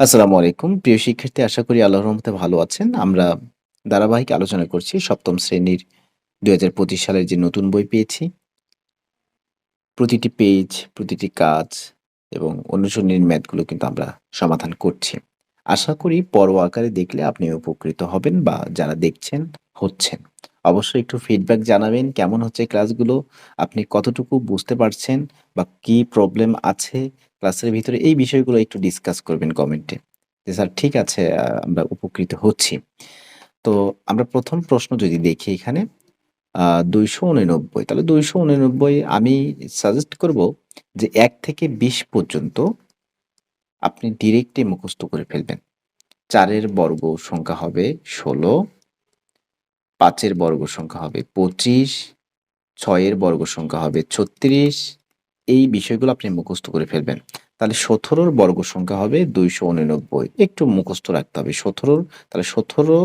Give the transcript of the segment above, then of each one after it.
আসসালামু আলাইকুম। প্রিয় শিক্ষার্থী, আশা করি আল্লাহর রহমতে ভালো আছেন। আমরা ধারাবাহিক আলোচনা করছি ৭ম শ্রেণীর ২০২৫ সালের যে নতুন বই পেয়েছি। প্রতিটি পেজ, প্রতিটি কাজ এবং অনুশীলনীর ম্যাথগুলো কিন্তু আমরা সমাধান করছি। আশা করি পড়োয়া আকারে দেখলে আপনি উপকৃত হবেন বা যারা দেখছেন, হচ্ছেন। অবশ্যই একটু ফিডব্যাক জানাবেন কেমন হচ্ছে ক্লাসগুলো, আপনি কতটুকু বুঝতে পারছেন বা কি প্রবলেম আছে ক্লাসের ভিতরে এই বিষয়গুলো একটু ডিসকাস করবেন কমেন্টে। যে স্যার ঠিক আছে, আমরা উপকৃত হচ্ছি। তো আমরা ১ম প্রশ্ন যদি দেখি এখানে ২৮৯ তাহলে ২৮৯ আমি সাজেস্ট করব যে ১ থেকে ২০ পর্যন্ত আপনি ডিরেক্টলি মুখস্থ করে ফেলবেন। ৪ এর বর্গ সংখ্যা হবে ১৬, ৫ এর বর্গ সংখ্যা হবে ২৫, ৬ এর বর্গ সংখ্যা হবে ৩৬। এই বিষয়গুলো আপনি মুখস্থ করে ফেলবেন। তাহলে ১৭ র বর্গ সংখ্যা হবে ২৮৯। একটু মুখস্থ রাখতে হবে। ১৭ তাহলে ১৭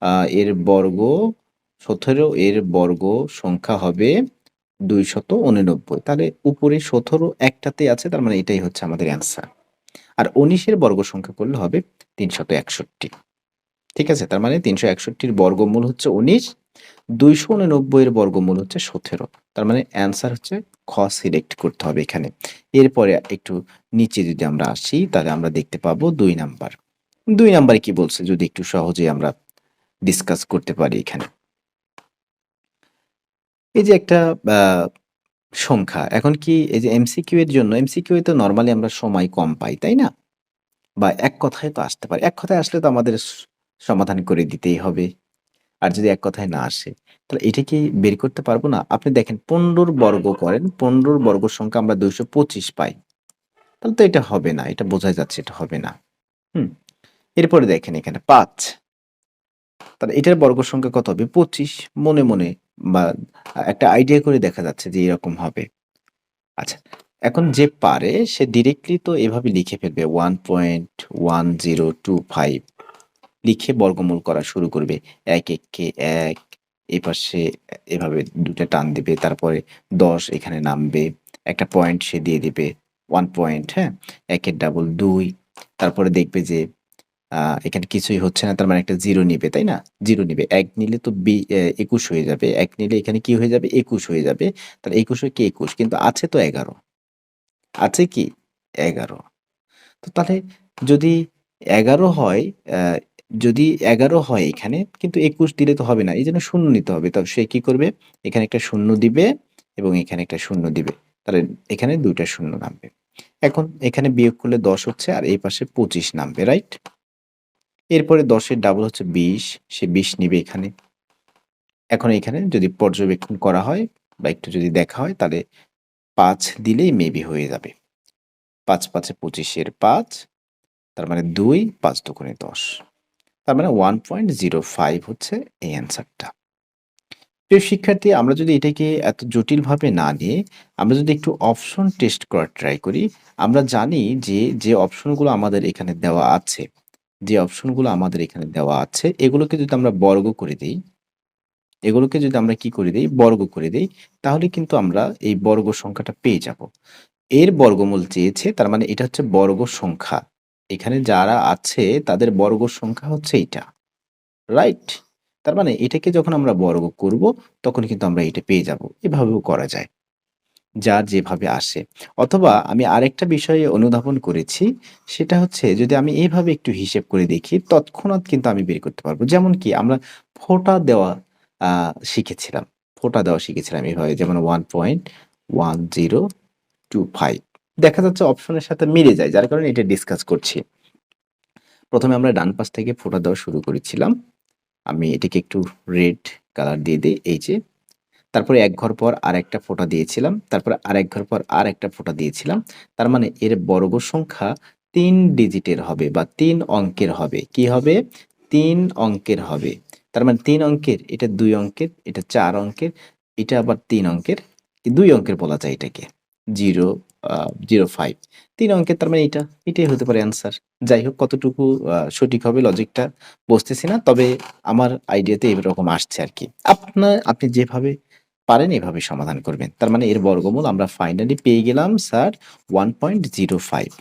আ এর বর্গ ১৭ এর বর্গ সংখ্যা হবে ২৮৯। তাহলে উপরে ১৭ একটাতেই আছে, তার মানে এটাই হচ্ছে আমাদের অ্যান্সার। আর ১৯ এর বর্গ সংখ্যা করলে হবে ৩৬১। ঠিক আছে? তার মানে ৩৬১ র বর্গমূল হচ্ছে ১৯, ২৮৯ এর বর্গমূল হচ্ছে ১৭। তার মানে অ্যান্সার হচ্ছে খ সিলেক্ট করতে হবে এখানে। এরপরে একটু নিচে যদি আমরা আসি তাহলে আমরা দেখতে পাবো ২ নাম্বার। ২ নাম্বারে কি বলছে যদি একটু সহজেই আমরা ডিসকাস করতে পারি এখানে। এই যে একটা আ সংখ্যা, এখন কি এই যে এমসিকিউ এর জন্য এমসিকিউ এ তো নরমালি আমরা সময় কম পাই, তাই না? বা এক কথায় তো আসতে পারে। এক কথায় আসলে তো আমাদের সমাধান করে দিতেই হবে। আর যদি এক কথায় না আসে, তাহলে এটা কি বের করতে পারবো না? আপনি দেখেন ১৫ র বর্গ করেন, ১৫ র বর্গ সংখ্যা আমরা ২২৫ পাই। তাহলে তো এটা হবে না। এটা বোঝাই যাচ্ছে এটা হবে না। হুম? এরপরে দেখেন এখানে ৫। তাহলে এটার বর্গ সংখ্যা কত হবে? ২৫। মনে বা একটা আইডিয়া করে দেখা যাচ্ছে যে এরকম হবে। আচ্ছা, এখন যে পারে সে ডিরেক্টলি তো এভাবে লিখে ফেলবে 1.1025 লিখে বর্গমূল করা শুরু করবে। ১ এককে ১, এপাশে এভাবে ২ টা টান দিবে। তারপরে ১০ এখানে নামবে। একটা পয়েন্ট সে দিয়ে দিবে। ১ পয়েন্ট, হ্যাঁ? ১ এর ডাবল ২। তারপরে দেখবে যে আ এখানে কিছুই হচ্ছে না। তার মানে একটা 0 নিবে, তাই না? 0 নিবে। ১ নিলে তো ২১ হয়ে যাবে। ১ নিলে এখানে কি হয়ে যাবে? ২১ হয়ে যাবে। তাহলে ২১ কি ২১ কিন্তু আছে তো ১১। আছে কি? ১১। তো তাহলে যদি ১১ হয়, অ্যা যদি ১১ হয় এখানে, কিন্তু ২১ দিলে তো হবে না। এজন্য শূন্য নিতে হবে। তো সে কি করবে? এখানে একটা শূন্য দিবে এবং এখানে একটা শূন্য দিবে। তাহলে এখানে ২ টা শূন্য নামবে। এখন এখানে বিয়োগ করলে ১০ হচ্ছে আর এই পাশে ২৫ নামবে, রাইট? এরপরে ১০ এর ডাবল হচ্ছে ২০, সে ২০ নিবে এখানে। এখন এখানে যদি পর্যবেক্ষণ করা হয় বা একটু যদি দেখা হয় তাহলে ৫ দিলেই মেবি হয়ে যাবে। ৫ ৫ এ ২৫ এর ৫, তার মানে ২, ৫ দুগুণে ১০। তার মানে 1.05 হচ্ছে এই অ্যান্সারটা। প্রিয় শিক্ষার্থী, আমরা যদি এটাকে এত জটিলভাবে না নিয়ে আমরা যদি একটু অপশন টেস্ট করার ট্রাই করি, আমরা জানি যে অপশনগুলো আমাদের এখানে দেওয়া আছে, এগুলোকে যদি আমরা বর্গ করে দেই, এগুলোকে যদি আমরা কি করে দেই? বর্গ করে দেই, তাহলে কিন্তু আমরা এই বর্গ সংখ্যাটা পেয়ে যাব। এর বর্গমূল চেয়েছে, তার মানে এটা হচ্ছে বর্গ সংখ্যা। এখানে যারা আছে তাদের বর্গ সংখ্যা হচ্ছে এইটা। রাইট? তার মানে এটাকে যখন আমরা বর্গ করব, তখন কিন্তু আমরা এটা পেয়ে যাব। এভাবেও করা যায়। যার যেভাবে আসে। অথবা আমি আরেকটা বিষয়ে অনুধাবন করেছি, সেটা হচ্ছে যদি আমি এভাবে একটু হিসেব করে দেখি, তৎক্ষণাৎ কিন্তু আমি বের করতে পারব। যেমন কি আমরা ফোঁটা দেওয়া আ শিখেছিলাম। ফোঁটা দেওয়া শিখেছিলাম এভাবে, যেমন 1.1025 দেখা যাচ্ছে অপশনের সাথে মিলে যায়। যার কারণে এটা ডিসকাস করছি। ১ম এ আমরা ডান পাশ থেকে ফোঁটা দেওয়া শুরু করেছিলাম। আমি এটাকে একটু রেড কালার দিয়ে দেই, এই যে। তারপরে ১ ঘর পর আরেকটা ফোঁটা দিয়েছিলাম। তারপরে আরেক ঘর পর আরেকটা ফোঁটা দিয়েছিলাম। তার মানে এর বর্গ সংখ্যা ৩ ডিজিটের হবে বা ৩ অঙ্কের হবে। কি হবে? ৩ অঙ্কের হবে। তার মানে ৩ অঙ্কের, এটা ২ অঙ্কের, এটা ৪ অঙ্কের, এটা আবার ৩ অঙ্কের, ২ অঙ্কের বলা যায় এটাকে। ০ আ ০৫, ৩ অঙ্কের, তার মানে এটাই হতে পারে অ্যান্সার। যাই হোক, কতটুকু সঠিক হবে লজিকটা বুঝতেছি না। তবে আমার আইডিয়াতে এরকম আসছে আরকি। আপনি যেভাবে পারেন এভাবে সমাধান করবেন। তার মানে এর বর্গমূল আমরা ফাইনালি পেয়ে গেলাম স্যার 1.05।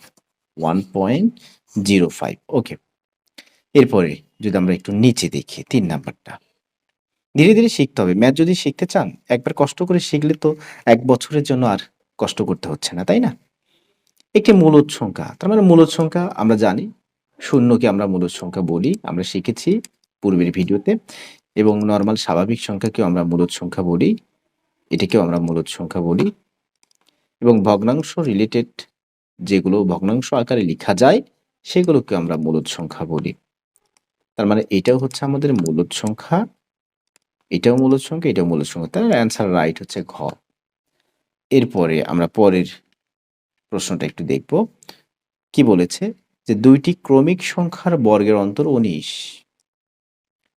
1.05। ওকে, এরপরে যদি আমরা একটু নিচে দেখি 3 নাম্বারটা। ধীরে, ধীরে শিখতে হবে। ম্যাথ যদি শিখতে চান, একবার কষ্ট করে শিখলে তো ১ বছরের জন্য আর কষ্ট করতে হচ্ছে না, তাই না? একটি মূলদ সংখ্যা, তার মানে মূলদ সংখ্যা আমরা জানি, শূন্যকে আমরা মূলদ সংখ্যা বলি। আমরা শিখেছি পূর্বের ভিডিওতে, এবং নরমাল স্বাভাবিক সংখ্যাকেও আমরা মূলদ সংখ্যা বলি। এটাকেও আমরা মূলদ সংখ্যা বলি, এবং ভগ্নাংশ রিলেটেড যেগুলো ভগ্নাংশ আকারে লিখা যায়, সেগুলোকে আমরা মূলদ সংখ্যা বলি। তার মানে এটাও হচ্ছে আমাদের মূলদ সংখ্যা, এটাও মূলদ সংখ্যা, এটাও মূলদ সংখ্যা। তার অ্যান্সার রাইট হচ্ছে ঘ। এরপরে আমরা পরের প্রশ্নটা একটু দেখব। কি বলেছে? যে ২ টি ক্রমিক সংখ্যার বর্গের অন্তর ১৯।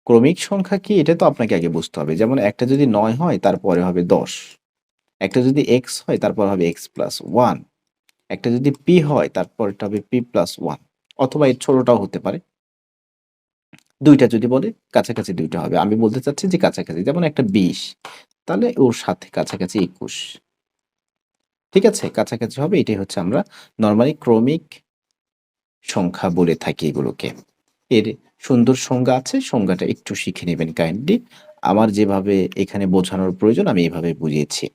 ক্রমিক সংখ্যা কি? এটা তো আপনাকে আগে বুঝতে হবে। যেমন একটা যদি ৯ হয় তারপরে হবে ১০। একটা যদি x হয় তারপর হবে x+1। একটা যদি p হয় তারপরটা হবে p+1, অথবা এর ছোটটাও হতে পারে। ২ টা যদি বলে কাছাকাছি ২ টা হবে। আমি বলতে চাচ্ছি যে কাছাকাছি। যেমন একটা ২০, তাহলে ওর সাথে কাছাকাছি ২১। ঠিক আছে? কাছাকাছি হবে। এটাই হচ্ছে আমরা নরমালি ক্রমিক সংখ্যা বলে থাকি এগুলোকে। এর সুন্দর সংজ্ঞা আছে, সংজ্ঞাটা একটু শিখে নেবেন কাইন্ডলি। আমার যেভাবে এখানে বোঝানোর প্রয়োজন আমি এভাবে বুঝিয়েছি।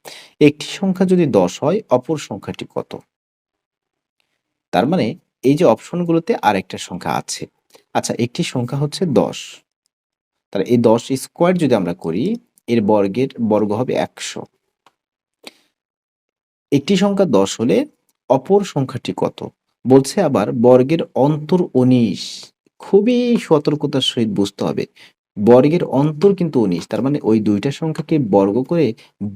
একটি সংখ্যা যদি ১০ হয়, অপর সংখ্যাটি কত? তার মানে এই যে অপশনগুলোতে আরেকটা সংখ্যা আছে। আচ্ছা, একটি সংখ্যা হচ্ছে ১০। তাহলে এই ১০ স্কোয়ার যদি আমরা করি, এর বর্গ হবে ১০০। একটি সংখ্যা ১০ হলে অপর সংখ্যাটি কত? বলছে আবার বর্গের অন্তর ১৯। খুবই সতর্কতার সহিত বুঝতে হবে। বর্গের অন্তর কিন্তু ১৯। তার মানে ওই ২ টা সংখ্যাকে বর্গ করে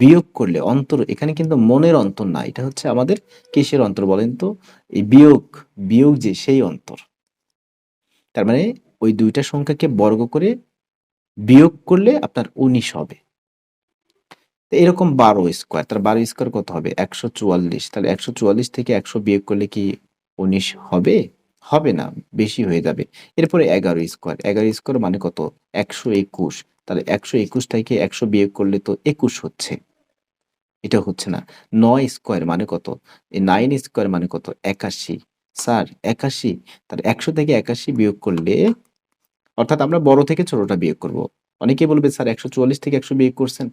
বিয়োগ করলে অন্তর, এখানে কিন্তু মনের অন্তর না। এটা হচ্ছে আমাদের কিসের অন্তর বলেন তো? এই বিয়োগ যে সেই অন্তর। তার মানে ওই ২ টা সংখ্যাকে বর্গ করে বিয়োগ করলে আপনার ১৯ হবে। তো এরকম ১২ স্কোয়ার, তার ১২ স্কোয়ার কত হবে? ১৪৪। তাহলে ১৪৪ থেকে ১০০ বিয়োগ করলে কি ১৯ হবে? হবে না, বেশি হয়ে যাবে। এরপরে ১১ স্কোয়ার, ১১ স্কোয়ার মানে কত? ১২১। তাহলে ১২১ থেকে ১০০ বিয়োগ করলে তো ২১ হচ্ছে। এটা হচ্ছে না। ৯ স্কোয়ার মানে কত? এই ৯ স্কোয়ার মানে কত? ৮১। স্যার ৮১? তাহলে ১০০ থেকে ৮১ বিয়োগ করলে, অর্থাৎ আমরা বড় থেকে ছোটটা বিয়োগ করব। অনেকেই বলবে স্যার ১৪৪ থেকে ১০০ বিয়োগ করছেন,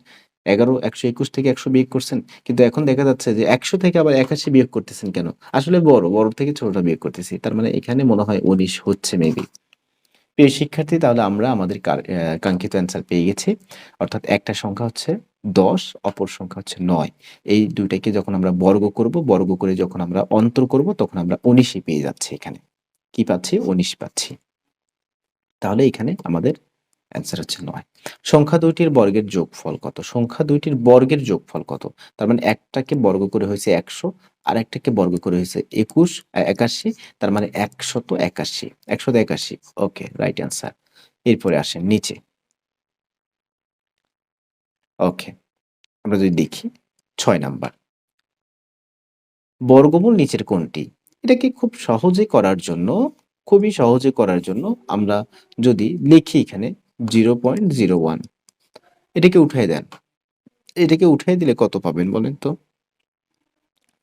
১১২১ থেকে ১০০ বিয়োগ করছেন। কিন্তু এখন দেখা যাচ্ছে যে ১০০ থেকে আবার ৮১ বিয়োগ করতেছেন কেন? আসলে বড় থেকে ছোটটা বিয়োগ করতেছি। তার মানে এখানে মনে হয় ১৯ হচ্ছে মেবি। প্রিয় শিক্ষার্থী, তাহলে আমরা আমাদের কাঙ্ক্ষিত অ্যান্সার পেয়ে গেছি। অর্থাৎ একটা সংখ্যা হচ্ছে ১০, অপর সংখ্যা হচ্ছে ৯। এই ২ টাকে যখন আমরা বর্গ করব, বর্গ করে যখন আমরা অন্তর করব, তখন আমরা ১৯ই পেয়ে যাচ্ছি এখানে। কি পাচ্ছি? ১৯ পাচ্ছি। তাহলে এখানে আমাদের অ্যান্সার হচ্ছে ৯। সংখ্যা ২ টির বর্গের যোগফল কত? সংখ্যা ২ টির বর্গের যোগফল কত? তার মানে একটাকে বর্গ করে হয়েছে ১০০, আরেকটাকে বর্গ করে হয়েছে ৮১। তার মানে ১৮১। ১৮১। ওকে, রাইট অ্যান্সার। এরপরে আসেন নিচে। ওকে, আমরা যদি দেখি ৬ নাম্বার। বর্গমূল নিচের কোনটি? এটাকে খুবই সহজে করার জন্য আমরা যদি লিখি এখানে 0.01, এটাকে উঠায় দেন। এটাকে উঠায় দিলে কত পাবেন বলেন তো?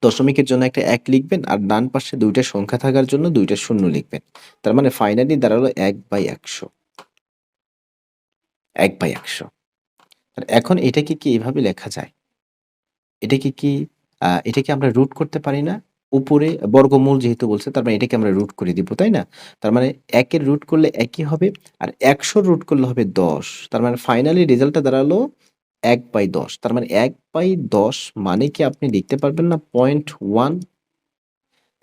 দশমিকের জন্য একটা ১ লিখবেন, আর ডান পাশে ২ টা সংখ্যা থাকার জন্য ২ টা শূন্য লিখবেন। তার মানে ফাইনালি দাঁড়ালো ১/১০০। ১/১০০। আর এখন এটাকে কি এভাবে লেখা যায়? এটাকে কি এটাকে আমরা রুট করতে পারি না? উপরে বর্গমূল যেহেতু বলছে, তার মানে এটাকে আমরা রুট করে দিব, তাই না? তার মানে ১ এর রুট করলে ১ ই হবে, আর ১০০ র রুট করলে হবে ১০। তার মানে ফাইনালি রেজাল্টটা দাঁড়ালো ১/১০। তার মানে ১/১০ মানে কি আপনি লিখতে পারবেন না 0.1?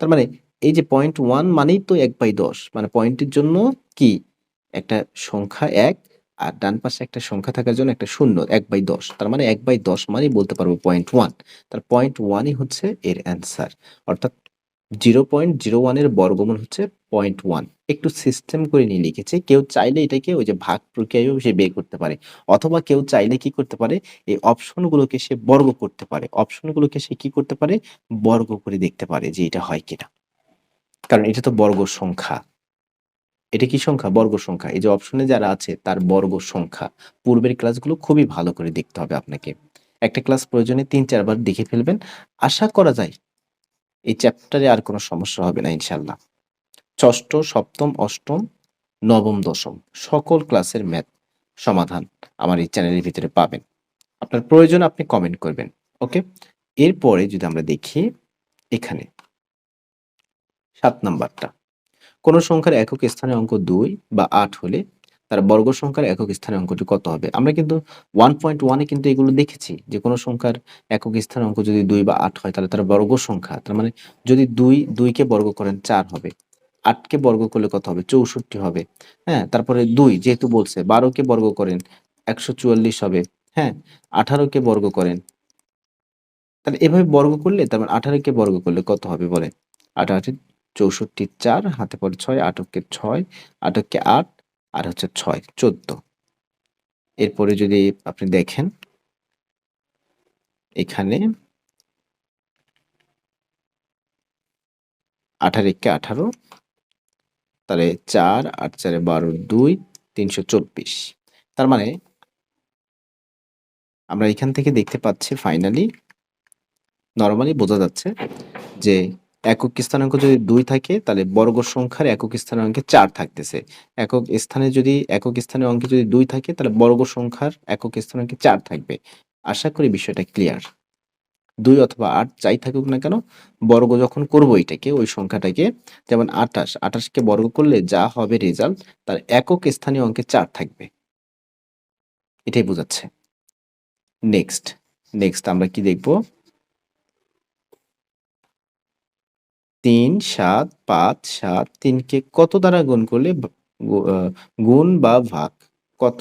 তার মানে এই যে 0.1 মানেই তো ১/১০। মানে পয়েন্টের জন্য কি? একটা সংখ্যা ১, আর ডান পাশে একটা সংখ্যা থাকার জন্য একটা শূন্য, ১/১০। তার মানে ১/১০ মানেই বলতে পারবো 0.1। তার 0.1 ই হচ্ছে এর অ্যান্সার। অর্থাৎ 0.01 এর বর্গমূল হচ্ছে 0.1। একটু সিস্টেম করে নিয়ে লিখেছি। কেউ চাইলে এটাকে ওই যে ভাগ প্রক্রিয়ায়ও সে বের করতে পারে। অথবা কেউ চাইলে কি করতে পারে? এই অপশনগুলোকে সে বর্গ করতে পারে। অপশনগুলোকে সে কি করতে পারে? বর্গ করে দেখতে পারে যে এটা হয় কিনা। কারণ এটা তো বর্গ সংখ্যা। এটা কি সংখ্যা? বর্গ সংখ্যা। এই যে অপশনে যারা আছে তার বর্গ সংখ্যা। পূর্বের ক্লাসগুলো খুবই ভালো করে দেখতে হবে আপনাকে। একটা ক্লাস প্রয়োজনে ৩-৪ বার দেখে ফেলবেন। আশা করা যায় এই চ্যাপ্টারে আর কোনো সমস্যা হবে না ইনশাল্লাহ। ষষ্ঠ, সপ্তম, অষ্টম, নবম, দশম সকল ক্লাসের ম্যাথ সমাধান আমার এই চ্যানেলের ভিতরে পাবেন। আপনার প্রয়োজন আপনি কমেন্ট করবেন। ওকে? এরপরে যদি আমরা দেখি এখানে ৭ নাম্বারটা। কোন সংখ্যার একক স্থানের অঙ্ক ২ বা ৮ হলে তার বর্গ সংখ্যার একক স্থানের অঙ্কটি কত হবে? আমরা কিন্তু 1.1 এ কিন্তু এগুলো দেখেছি যে কোন সংখ্যার একক স্থানের অঙ্ক যদি ২ বা ৮ হয় তাহলে তার বর্গ সংখ্যা, তার মানে যদি ২ কে বর্গ করেন ৪ হবে। ৮ কে বর্গ করলে কত হবে? ৬৪ হবে। হ্যাঁ? তারপরে ২ যেহেতু বলছে ১২ কে বর্গ করেন ১৪৪ হবে। হ্যাঁ? ১৮ কে বর্গ করেন, তাহলে এভাবে বর্গ করলে তার মানে ১৮ কে বর্গ করলে কত হবে বলেন? ৮ ৬৪ ৪ হাতে পড়ে ৬, ৮ কে ৬, ৮ কে ৮ আর হচ্ছে ৬ ১৪। এরপরে যদি আপনি দেখেন এখানে ১৮ কে ১৮, তাহলে ৪, ৮ ৪ ১২, ২, ৩২৪। তার মানে আমরা এখান থেকে দেখতে পাচ্ছি ফাইনালি নরমালি বোঝা যাচ্ছে যে একক স্থানাঙ্ক যদি ২ থাকে তাহলে বর্গ সংখ্যার একক স্থানাঙ্কে ৪ থাকতেছে। একক স্থানের অঙ্কে যদি ২ থাকে তাহলে বর্গ সংখ্যার একক স্থানাঙ্কে ৪ থাকবে। আশা করি বিষয়টা ক্লিয়ার। ২ অথবা ৮ যাই থাকুক না কেন, বর্গ যখন করব এটাকে ওই সংখ্যাটাকে, যেমন ২৮, ২৮ কে বর্গ করলে যা হবে রেজাল্ট তার একক স্থানীয় অঙ্কে ৪ থাকবে। এটাই বোঝাচ্ছে। নেক্সট আমরা কি দেখব? ৩, ৭, ৫, ৭ ৩ কে কত দ্বারা গুণ করলে গুণ বা ভাগ কত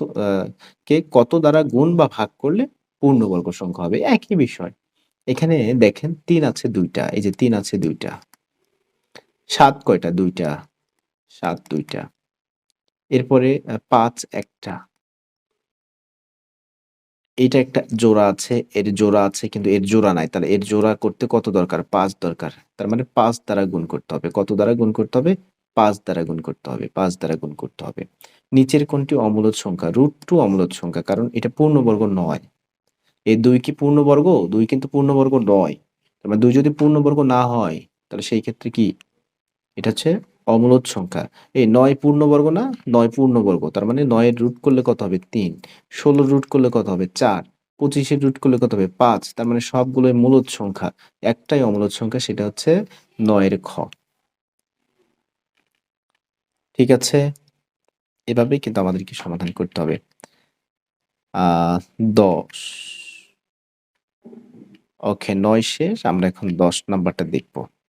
কে কত দ্বারা গুণ বা ভাগ করলে পূর্ণবর্গ সংখ্যা হবে? একই বিষয়। এখানে দেখেন ৩ আছে ২ টা। এই যে ৩ আছে ২ টা। ৭ কয়টা? ২ টা। ৭ ২ টা। এরপরে ৫ ১ টা। এইটা একটা জোড়া আছে, এর জোড়া আছে কিন্তু এর জোড়া নাই। তাহলে এর জোড়া করতে কত দরকার? ৫ দরকার। তার মানে ৫ দ্বারা গুণ করতে হবে। কত দ্বারা গুণ করতে হবে? ৫ দ্বারা গুণ করতে হবে। ৫ দ্বারা গুণ করতে হবে। নিচের কোনটি অমূলদ সংখ্যা? √2 অমূলদ সংখ্যা। কারণ এটা পূর্ণবর্গ নয়। এই ২ কি পূর্ণবর্গ? ২ কিন্তু পূর্ণবর্গ নয়। তার মানে ২ যদি পূর্ণবর্গ না হয় তাহলে সেই ক্ষেত্রে কি? এটা হচ্ছে অমূলদ সংখ্যা। এই ৯ পূর্ণবর্গ না? ৯ পূর্ণবর্গ। তার মানে ৯ এর রুট করলে কত হবে? ৩। ১৬ এর রুট করলে কত হবে? ৪। ২৫ এর রুট করলে কত হবে? ৫। তার মানে সবগুলোই মূলদ সংখ্যা। একটাই অমূলদ সংখ্যা, সেটা হচ্ছে ৯ এর খ। ঠিক আছে? এভাবেই কিন্তু আমাদেরকে সমাধান করতে হবে। ১০। ওকে, ৯ শেষ। আমরা এখন ১০ নাম্বারটা দেখব।